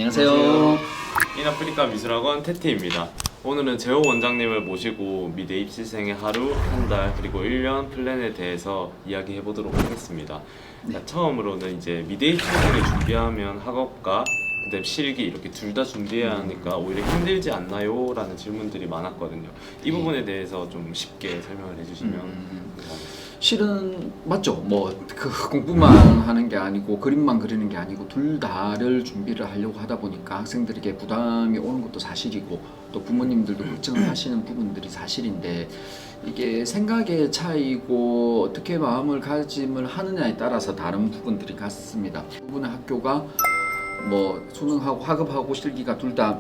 안녕하세요. 인아프리카 미술학원 테티입니다. 오늘은 재호 원장님을 모시고 미대 입시생의 하루, 한 달, 그리고 1년 플랜에 대해서 이야기해 보도록 하겠습니다. 처음으로는 이제 미대 입시생을 준비하면 학업과 그다음 실기 이렇게 둘 다 준비해야 하니까 오히려 힘들지 않나요? 라는 질문들이 많았거든요. 이 부분에 대해서 좀 쉽게 설명을 해주시면 감사하겠습니다. 실은 맞죠. 그 공부만 하는 게 아니고 그림만 그리는 게 아니고 둘 다를 준비를 하려고 하다 보니까 학생들에게 부담이 오는 것도 사실이고 또 부모님들도 걱정을 하시는 부분들이 사실인데 이게 생각의 차이고 어떻게 마음가짐을 하느냐에 따라서 다른 부분들이 같습니다. 부분의 학교가 수능하고 학업하고 실기가 둘 다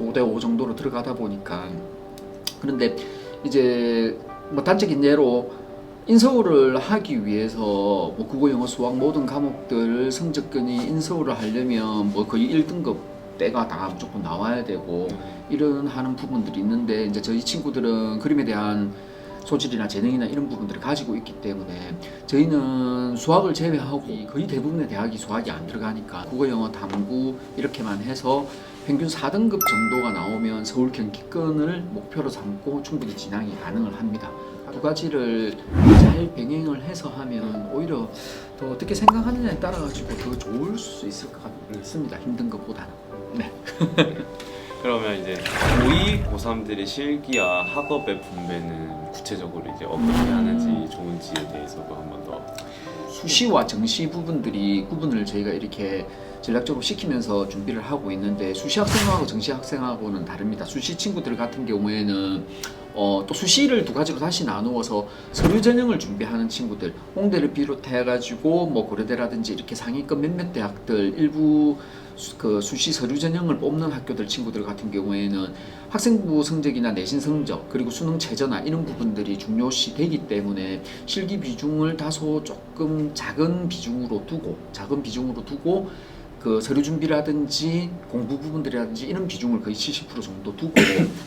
5대5 정도로 들어가다 보니까 그런데 이제 단적인 예로 인서울을 하기 위해서 국어, 영어, 수학 모든 과목들 성적권이 인서울을 하려면 거의 1등급 때가 다 무조건 나와야 되고 이런 하는 부분들이 있는데 이제 저희 친구들은 그림에 대한 소질이나 재능이나 이런 부분들을 가지고 있기 때문에 저희는 수학을 제외하고 거의 대부분의 대학이 수학이 안 들어가니까 국어, 영어, 탐구 이렇게만 해서 평균 4등급 정도가 나오면 서울 경기권을 목표로 삼고 충분히 진학이 가능을 합니다. 두 가지를 잘 병행을 해서 하면 오히려 더 어떻게 생각하느냐에 따라 가지고 더 좋을 수 있을 것 같습니다. 힘든 것보다는. 네. 그러면 이제 고2, 고3들의 실기와 학업의 분배는 구체적으로 이제 어떻게 하는지 좋은지에 대해서도 한 번 더. 수시와 정시 부분들이 구분을 저희가 이렇게 전략적으로 시키면서 준비를 하고 있는데 수시 학생하고 정시 학생하고는 다릅니다. 수시 친구들 같은 경우에는 또 수시를 두 가지로 다시 나누어서 서류 전형을 준비하는 친구들, 홍대를 비롯해 가지고 고려대라든지 이렇게 상위권 몇몇 대학들 일부 그 수시 서류 전형을 뽑는 학교들 친구들 같은 경우에는 학생부 성적이나 내신 성적 그리고 수능 최저나 이런 부분들이 중요시 되기 때문에 실기 비중을 다소 조금 작은 비중으로 두고 그 서류 준비라든지 공부 부분들이라든지 이런 비중을 거의 70% 정도 두고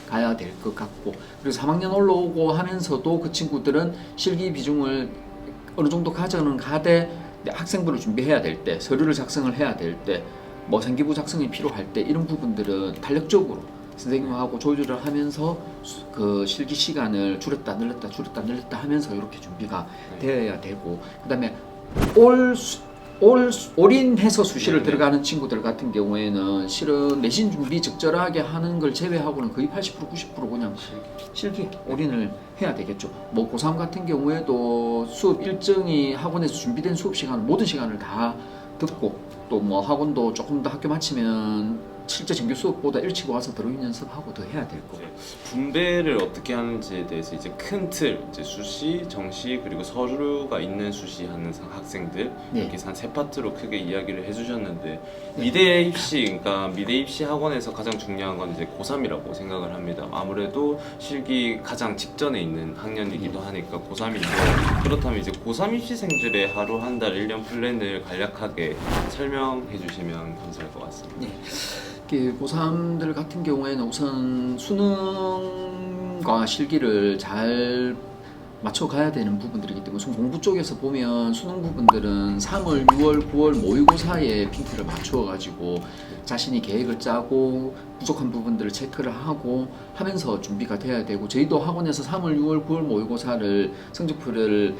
가야 될 것 같고, 그래서 3학년 올라오고 하면서도 그 친구들은 실기 비중을 어느 정도 가져는 가되 학생부를 준비해야 될 때, 서류를 작성을 해야 될 때, 생기부 작성이 필요할 때 이런 부분들은 탄력적으로 선생님하고 조율을 하면서 그 실기 시간을 줄였다 늘렸다 하면서 이렇게 준비가 되어야 되고, 그 다음에 올인해서 수시를 들어가는 친구들 같은 경우에는 실은 내신 준비 적절하게 하는 걸 제외하고는 거의 80% 90% 그냥 실기 올인을 해야 되겠죠. 고3 같은 경우에도 수업 일정이 학원에서 준비된 수업 시간 모든 시간을 다 듣고 또 학원도 조금 더 학교 마치면 실제 정규 수업보다 일찍 와서 드로잉 연습하고 더 해야 될 거고. 분배를 어떻게 하는지에 대해서 이제 큰 틀, 이제 수시, 정시 그리고 서류가 있는 수시 하는 학생들 이렇게 한 세 파트로 크게 이야기를 해주셨는데 미대 입시, 그러니까 미대 입시 학원에서 가장 중요한 건 이제 고3이라고 생각을 합니다. 아무래도 실기 가장 직전에 있는 학년이기도 하니까 고3인데 그렇다면 이제 고3 입시생들의 하루, 한 달, 1년 플랜을 간략하게 설명해 주시면 감사할 것 같습니다. 고3들 같은 경우에는 우선 수능과 실기를 잘 맞춰가야 되는 부분들이기 때문에 우선 공부 쪽에서 보면 수능 부분들은 3월, 6월, 9월 모의고사에 핑크를 맞추어가지고 자신이 계획을 짜고 부족한 부분들을 체크를 하고 하면서 준비가 돼야 되고, 저희도 학원에서 3월, 6월, 9월 모의고사를 성적표를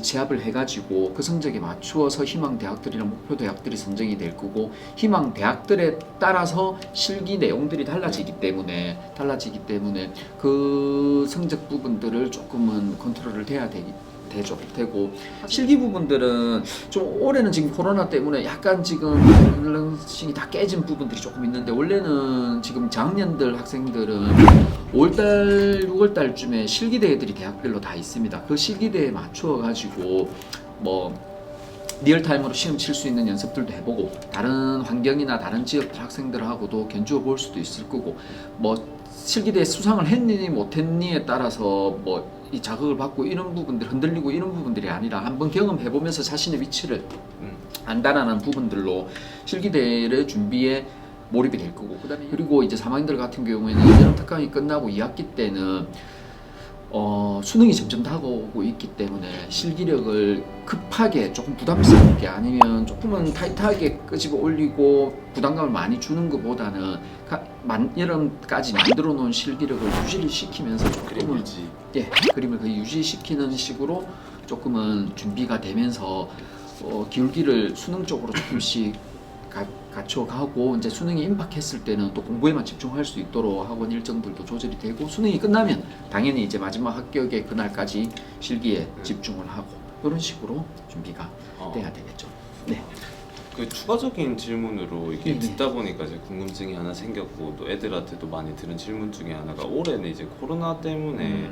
제압을 해가지고 그 성적에 맞추어서 희망 대학들이나 목표 대학들이 선정이 될 거고, 희망 대학들에 따라서 실기 내용들이 달라지기 때문에 그 성적 부분들을 조금은 컨트롤을 돼야 되고, 실기 부분들은 좀 올해는 지금 코로나 때문에 약간 지금 밸런싱이 다 깨진 부분들이 조금 있는데, 원래는 지금 저학년들 학생들은 5월달, 6월달쯤에 실기대회들이 대학별로 다 있습니다. 그 실기대회에 맞추어 가지고 리얼타임으로 시험 칠 수 있는 연습들도 해보고 다른 환경이나 다른 지역 학생들하고도 견주어 볼 수도 있을 거고, 실기대회 수상을 했니 못했니에 따라서 이 자극을 받고 이런 부분들 흔들리고 이런 부분들이 아니라 한번 경험해보면서 자신의 위치를 안다라는 부분들로 실기대회 준비에 몰입이 될 거고, 그리고 이제 3학년들 같은 경우에는 1년 특강이 끝나고 2학기 때는 수능이 점점 다가오고 있기 때문에 실기력을 급하게 조금 부담스럽게 아니면 조금 조금은 타이트하게 끄집어 올리고 부담감을 많이 주는 것보다는 여름까지 만들어 놓은 실기력을 유지를 시키면서 조금은 유지. 그림을 거의 유지시키는 식으로 조금은 준비가 되면서 기울기를 수능 쪽으로 조금씩 갖춰가고 이제 수능이 임박했을 때는 또 공부에만 집중할 수 있도록 학원 일정들도 조절이 되고 수능이 끝나면 당연히 이제 마지막 합격의 그날까지 실기에 집중을 하고 이런 식으로 준비가 돼야 되겠죠. 네. 그 추가적인 질문으로 이게 네. 듣다 보니까 이제 궁금증이 하나 생겼고 또 애들한테도 많이 들은 질문 중에 하나가 올해는 이제 코로나 때문에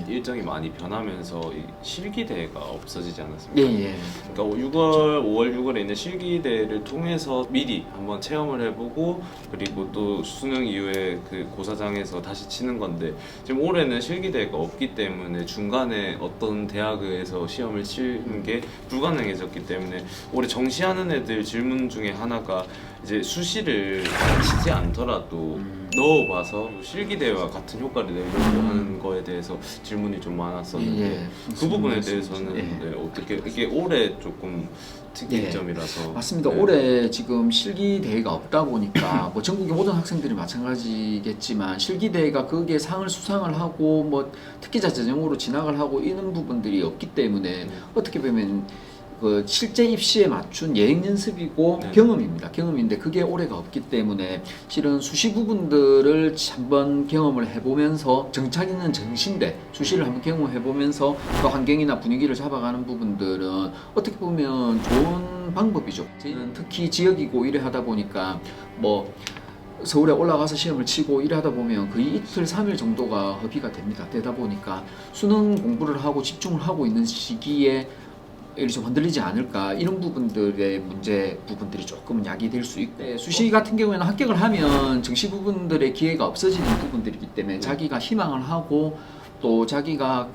일정이 많이 변하면서 이 실기대회가 없어지지 않았습니까? 예. 그러니까 5월 6월에 있는 실기대회를 통해서 미리 한번 체험을 해보고 그리고 또 수능 이후에 그 고사장에서 다시 치는 건데 지금 올해는 실기대회가 없기 때문에 중간에 어떤 대학에서 시험을 치는 게 불가능해졌기 때문에 올해 정시하는 애들 질문 중에 하나가 이제 수시를 치지 않더라도 넣어봐서 실기대회와 같은 효과를 내려고 하는 거에 대해서 질문이 좀 많았었는데 그 부분에 대해서는 네, 어떻게 이게 올해 조금 특이점이라서 맞습니다. 올해 지금 실기 대회가 없다 보니까 뭐 전국의 모든 학생들이 마찬가지겠지만 실기 대회가 거기에 상을 수상을 하고 뭐 특기자 전형으로 진학을 하고 이런 부분들이 없기 때문에 어떻게 보면 그 실제 입시에 맞춘 예행 연습이고 경험입니다. 경험인데 그게 올해가 없기 때문에 실은 수시 부분들을 한번 경험을 해보면서 정착있는 정시인데 수시를 한번 경험해보면서 그 환경이나 분위기를 잡아가는 부분들은 어떻게 보면 좋은 방법이죠. 저희는 특히 지역이고 이래 하다 보니까 뭐 서울에 올라가서 시험을 치고 이래 하다 보면 거의 이틀 3일 정도가 허비가 됩니다. 되다 보니까 수능 공부를 하고 집중을 하고 있는 시기에 좀 흔들리지 않을까 이런 부분들의 부분들이 조금 야기될 수 있고 수시 같은 경우에는 합격을 하면 정시 부분들의 기회가 없어지는 부분들이기 때문에 자기가 희망을 하고 또 자기가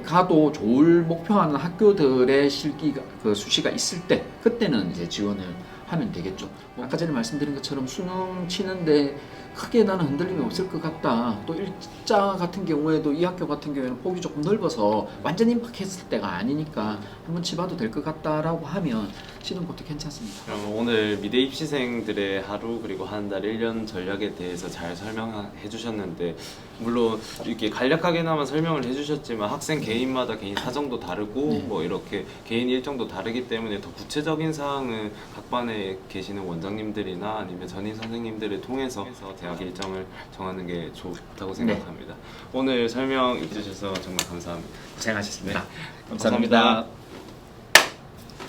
가도 좋을 목표하는 학교들의 수시가 있을 때 그때는 이제 지원을 하면 되겠죠. 아까 전에 말씀드린 것처럼 수능 치는데 크게 나는 흔들림이 없을 것 같다. 또 일자 같은 경우에도 이 학교 같은 경우에는 폭이 조금 넓어서 완전 임박했을 때가 아니니까 한번 치봐도 될 것 같다라고 하면 치는 것도 괜찮습니다. 그럼 오늘 미대 입시생들의 하루 그리고 한 달 1년 전략에 대해서 잘 설명해 주셨는데 물론 이렇게 간략하게나마 설명을 해주셨지만 학생 개인마다 개인 사정도 다르고 뭐 이렇게 개인 일정도 다르기 때문에 더 구체적인 사항은 각 반에 계시는 원장님들이나 아니면 전임 선생님들을 통해서 대학 일정을 정하는 게 좋다고 생각합니다. 오늘 설명 해주셔서 정말 감사합니다. 고생하셨습니다. 감사합니다.